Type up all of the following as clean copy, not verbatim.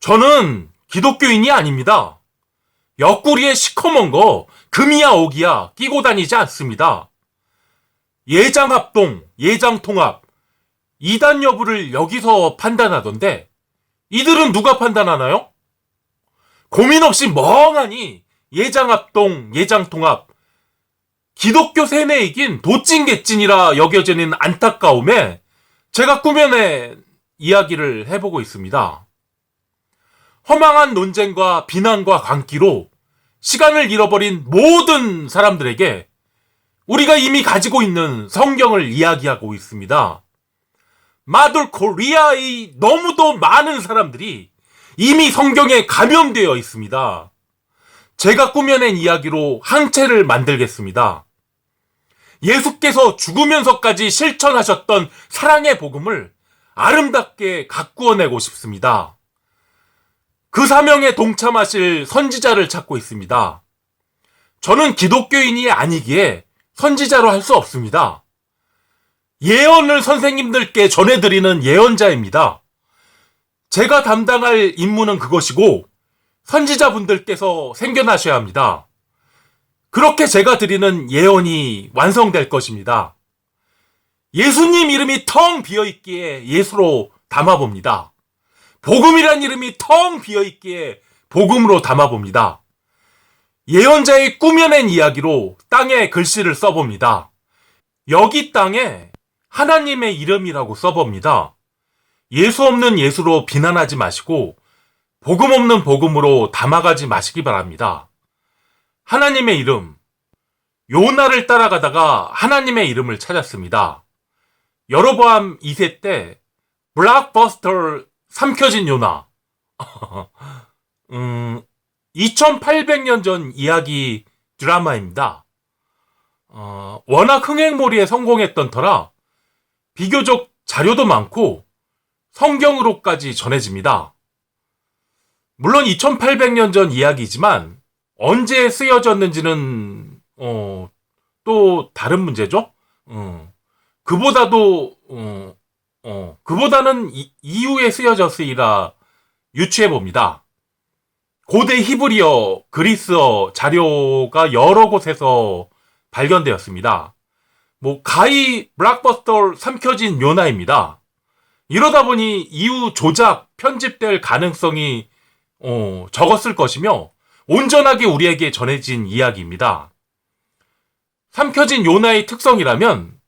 저는 기독교인이 아닙니다. 옆구리에 시커먼 거 금이야 오기야 끼고 다니지 않습니다. 예장합동, 예장통합, 이단 여부를 여기서 판단하던데 이들은 누가 판단하나요? 고민 없이 멍하니 예장합동, 예장통합, 기독교 세뇌이긴 도찐개찐이라 여겨지는 안타까움에 제가 꾸며낸 이야기를 해보고 있습니다. 허망한 논쟁과 비난과 광기로 시간을 잃어버린 모든 사람들에게 우리가 이미 가지고 있는 성경을 이야기하고 있습니다. 마돌 코리아의 너무도 많은 사람들이 이미 성경에 감염되어 있습니다. 제가 꾸며낸 이야기로 항체를 만들겠습니다. 예수께서 죽으면서까지 실천하셨던 사랑의 복음을 아름답게 가꾸어내고 싶습니다. 그 사명에 동참하실 선지자를 찾고 있습니다. 저는 기독교인이 아니기에 선지자로 할 수 없습니다. 예언을 선생님들께 전해드리는 예언자입니다. 제가 담당할 임무는 그것이고 선지자분들께서 생겨나셔야 합니다. 그렇게 제가 드리는 예언이 완성될 것입니다. 예수님 이름이 텅 비어있기에 예수로 담아봅니다. 복음이란 이름이 텅 비어있기에 복음으로 담아봅니다. 예언자의 꾸며낸 이야기로 땅에 글씨를 써봅니다. 여기 땅에 하나님의 이름이라고 써봅니다. 예수 없는 예수로 비난하지 마시고 복음 없는 복음으로 담아가지 마시기 바랍니다. 하나님의 이름, 요나를 따라가다가 하나님의 이름을 찾았습니다. 여로보암 2세 때 블록버스터 삼켜진 요나 2800년 전 이야기 드라마입니다. 워낙 흥행몰이에 성공했던 터라 비교적 자료도 많고 성경으로까지 전해집니다. 물론 2800년 전 이야기지만 언제 쓰여졌는지는 또 다른 문제죠. 그보다는 이후에 쓰여졌으리라 유추해봅니다. 고대 히브리어, 그리스어 자료가 여러 곳에서 발견되었습니다. 가히 블록버스터 삼켜진 요나입니다. 이러다 보니 이후 조작, 편집될 가능성이 적었을 것이며 온전하게 우리에게 전해진 이야기입니다. 삼켜진 요나의 특성이라면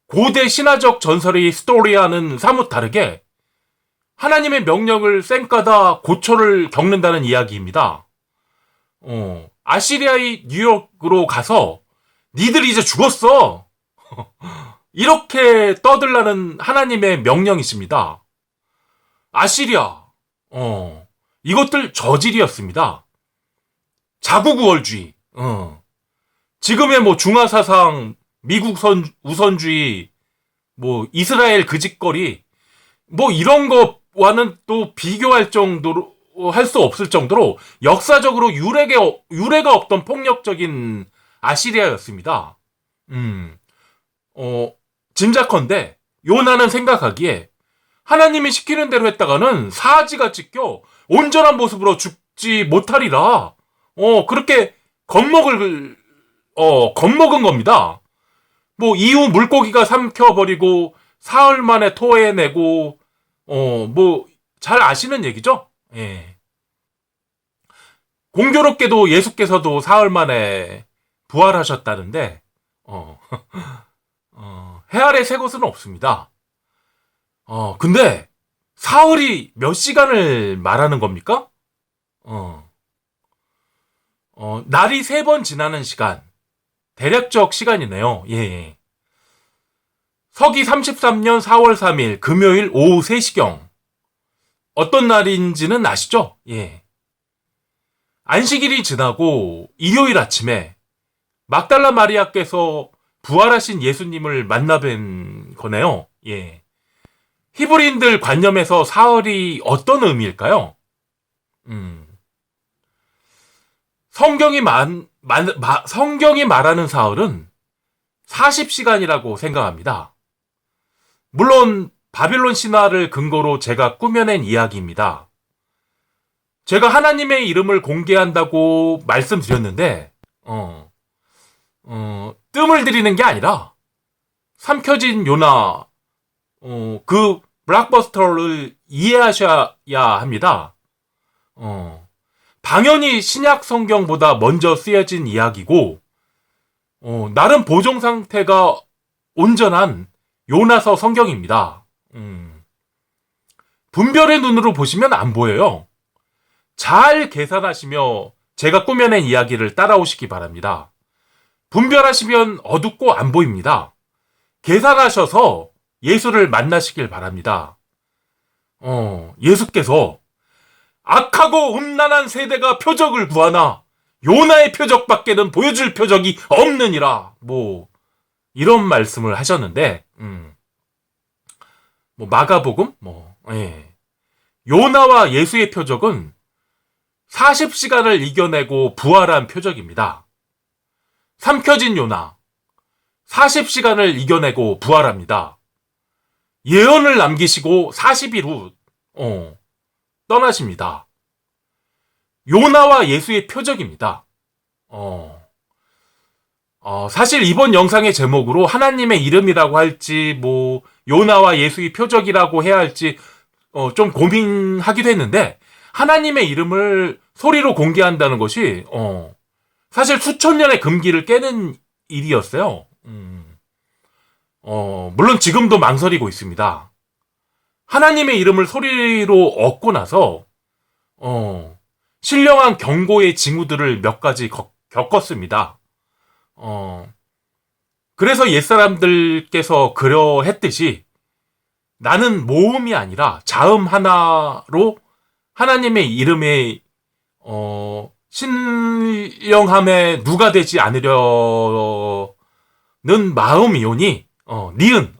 고대 신화적 전설의 스토리와는 사뭇 다르게 하나님의 명령을 쌩까다 고초를 겪는다는 이야기입니다. 아시리아의 뉴욕으로 가서 니들 이제 죽었어. 이렇게 떠들라는 하나님의 명령이십니다. 아시리아, 이것들 저질이었습니다. 자국우월주의, 지금의 중화사상, 미국 우선주의, 이스라엘 그짓거리, 이런 것과는 또 비교할 정도로, 할 수 없을 정도로 역사적으로 유례가 없던 폭력적인 아시리아였습니다. 짐작컨대 요나는 생각하기에 하나님이 시키는 대로 했다가는 사지가 찢겨 온전한 모습으로 죽지 못하리라. 그렇게 겁먹은 겁니다. 이후 물고기가 삼켜버리고 사흘 만에 토해내고 잘 아시는 얘기죠? 예. 공교롭게도 예수께서도 사흘 만에 부활하셨다는데 해 아래 새 것은 없습니다. 근데 사흘이 몇 시간을 말하는 겁니까? 날이 3번 지나는 시간, 대략적 시간이네요. 예. 서기 33년 4월 3일 금요일 오후 3시경. 어떤 날인지는 아시죠? 예. 안식일이 지나고 일요일 아침에 막달라 마리아께서 부활하신 예수님을 만나뵌 거네요. 예. 히브리인들 관념에서 사흘이 어떤 의미일까요? 성경이 말하는 사흘은 40시간이라고 생각합니다. 물론 바빌론 신화를 근거로 제가 꾸며낸 이야기입니다. 제가 하나님의 이름을 공개한다고 말씀드렸는데, 뜸을 들이는 게 아니라, 삼켜진 요나, 그 블록버스터를 이해하셔야 합니다. 당연히 신약 성경보다 먼저 쓰여진 이야기고, 나름 보존 상태가 온전한 요나서 성경입니다. 분별의 눈으로 보시면 안 보여요. 잘 계산하시며 제가 꾸며낸 이야기를 따라오시기 바랍니다. 분별하시면 어둡고 안 보입니다. 계산하셔서 예수를 만나시길 바랍니다. 예수께서 악하고 음란한 세대가 표적을 구하나 요나의 표적밖에는 보여줄 표적이 없느니라. 이런 말씀을 하셨는데, 마가복음? 요나와 예수의 표적은 40시간을 이겨내고 부활한 표적입니다. 삼켜진 요나, 40시간을 이겨내고 부활합니다. 예언을 남기시고 40일 후, 떠나십니다. 요나와 예수의 표적입니다. 사실 이번 영상의 제목으로 하나님의 이름이라고 할지, 요나와 예수의 표적이라고 해야 할지, 좀 고민하기도 했는데, 하나님의 이름을 소리로 공개한다는 것이, 사실 수천 년의 금기를 깨는 일이었어요. 물론 지금도 망설이고 있습니다. 하나님의 이름을 소리로 얻고 나서, 신령한 경고의 징후들을 몇 가지 겪었습니다. 그래서 옛사람들께서 그러했듯이 나는 모음이 아니라 자음 하나로 하나님의 이름의 신령함에 누가 되지 않으려는 마음이오니 니은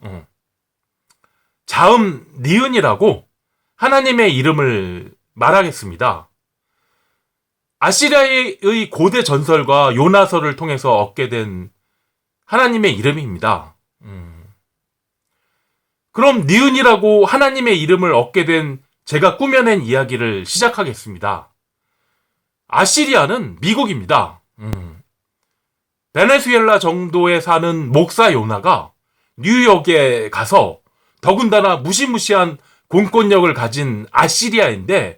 자음 니은이라고 하나님의 이름을 말하겠습니다. 아시리아의 고대 전설과 요나서를 통해서 얻게 된 하나님의 이름입니다. 그럼 니은이라고 하나님의 이름을 얻게 된 제가 꾸며낸 이야기를 시작하겠습니다. 아시리아는 미국입니다. 베네수엘라 정도에 사는 목사 요나가 뉴욕에 가서 더군다나 무시무시한 공권력을 가진 아시리아인데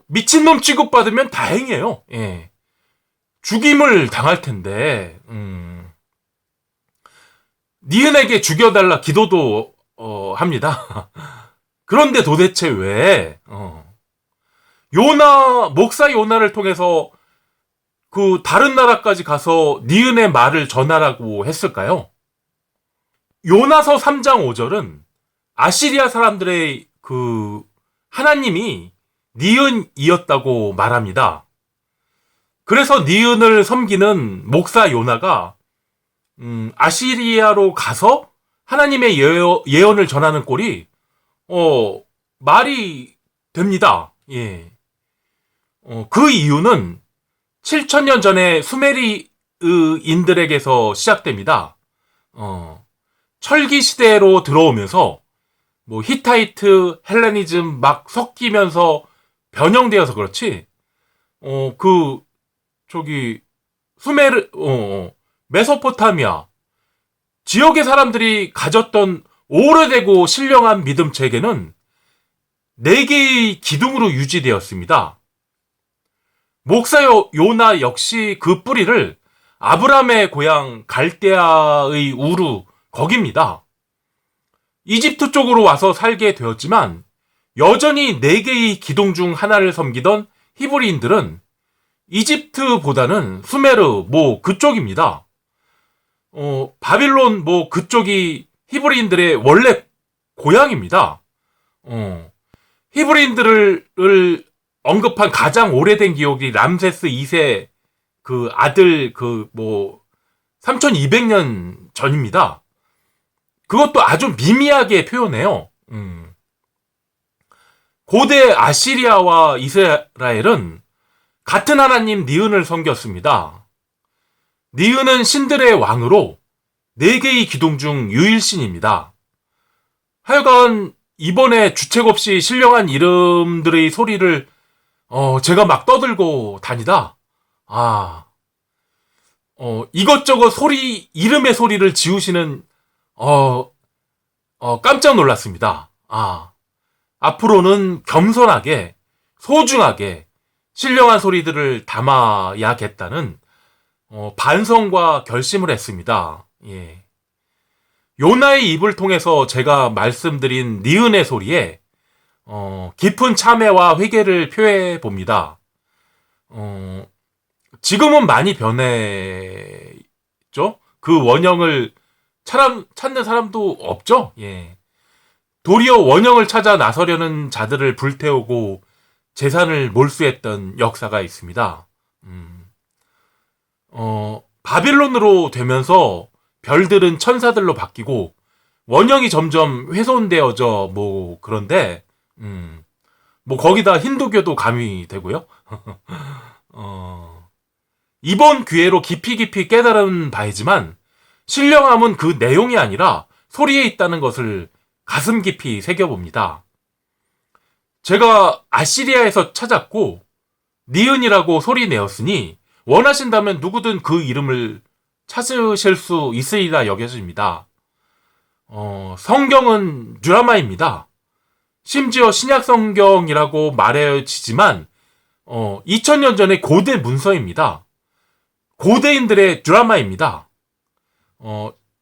미친놈 취급받으면 다행이에요. 예. 죽임을 당할 텐데 니은에게 죽여달라 기도도 합니다. 그런데 도대체 왜 목사 요나를 통해서 그 다른 나라까지 가서 니은의 말을 전하라고 했을까요? 요나서 3장 5절은 아시리아 사람들의 그 하나님이 니은이었다고 말합니다. 그래서 니은을 섬기는 목사 요나가 아시리아로 가서 하나님의 예언을 전하는 꼴이 말이 됩니다. 예. 그 이유는 7,000년 전에 수메리인들에게서 시작됩니다. 철기 시대로 들어오면서 히타이트, 헬레니즘 막 섞이면서 변형되어서 그렇지. 메소포타미아 지역의 사람들이 가졌던 오래되고 신령한 믿음 체계는 4개의 기둥으로 유지되었습니다. 목사 요나 역시 그 뿌리를 아브라함의 고향 갈대아의 우르 거깁니다. 이집트 쪽으로 와서 살게 되었지만 여전히 4개의 기둥 중 하나를 섬기던 히브리인들은 이집트보다는 수메르 그쪽입니다. 바빌론 그쪽이 히브리인들의 원래 고향입니다. 히브리인들을 언급한 가장 오래된 기록이 람세스 2세 그 아들 3200년 전입니다. 그것도 아주 미미하게 표현해요. 고대 아시리아와 이스라엘은 같은 하나님 니은을 섬겼습니다. 니은은 신들의 왕으로 4개의 기둥 중 유일신입니다. 하여간 이번에 주책 없이 신령한 이름들의 소리를 제가 막 떠들고 다니다, 이것저것 이름의 소리를 지우시는, 깜짝 놀랐습니다. 앞으로는 겸손하게, 소중하게, 신령한 소리들을 담아야겠다는, 반성과 결심을 했습니다. 예. 요나의 입을 통해서 제가 말씀드린 니은의 소리에, 깊은 참회와 회개를 표해 봅니다. 지금은 많이 변했죠? 그 원형을 찾는 사람도 없죠? 예. 도리어 원형을 찾아 나서려는 자들을 불태우고 재산을 몰수했던 역사가 있습니다. 바빌론으로 되면서 별들은 천사들로 바뀌고 원형이 점점 훼손되어져 그런데 거기다 힌두교도 가미되고요. 이번 기회로 깊이 깨달은 바이지만 신령함은 그 내용이 아니라 소리에 있다는 것을 가슴 깊이 새겨봅니다. 제가 아시리아에서 찾았고 니은이라고 소리 내었으니 원하신다면 누구든 그 이름을 찾으실 수 있으리라 여겨집니다. 성경은 드라마입니다. 심지어 신약 성경이라고 말해지지만 2000년 전에 고대 문서입니다. 고대인들의 드라마입니다.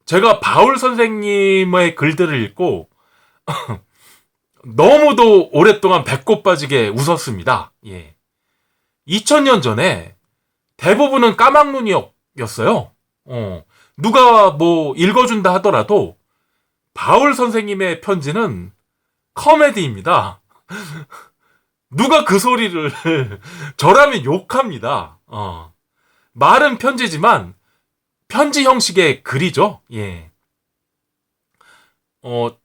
제가 바울 선생님의 글들을 읽고 너무도 오랫동안 배꼽 빠지게 웃었습니다. 예. 2000년 전에 대부분은 까막눈이었어요. 누가 읽어준다 하더라도 바울 선생님의 편지는 코미디입니다. 누가 그 소리를 저라면 욕합니다. 말은 편지지만 편지 형식의 글이죠. 예.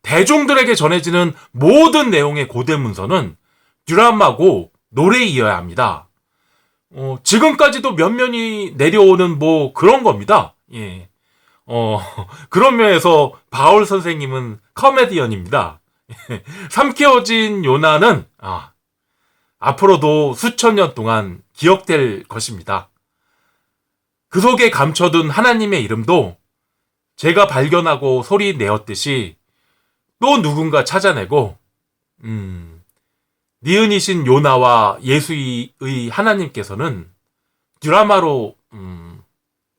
대중들에게 전해지는 모든 내용의 고대 문서는 드라마고 노래이어야 합니다. 지금까지도 면면이 내려오는 그런 겁니다. 예. 그런 면에서 바울 선생님은 코미디언입니다. 삼키어진 요나는 앞으로도 수천 년 동안 기억될 것입니다. 그 속에 감춰둔 하나님의 이름도 제가 발견하고 소리 내었듯이 또 누군가 찾아내고 니은이신 요나와 예수의 하나님께서는 드라마로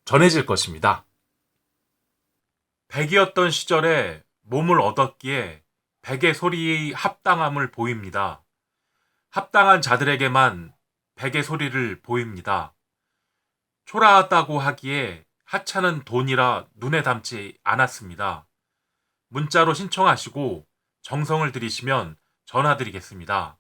전해질 것입니다. 백이었던 시절에 몸을 얻었기에 백의 소리의 합당함을 보입니다. 합당한 자들에게만 백의 소리를 보입니다. 초라하다고 하기에 하찮은 돈이라 눈에 담지 않았습니다. 문자로 신청하시고 정성을 들이시면 전화드리겠습니다.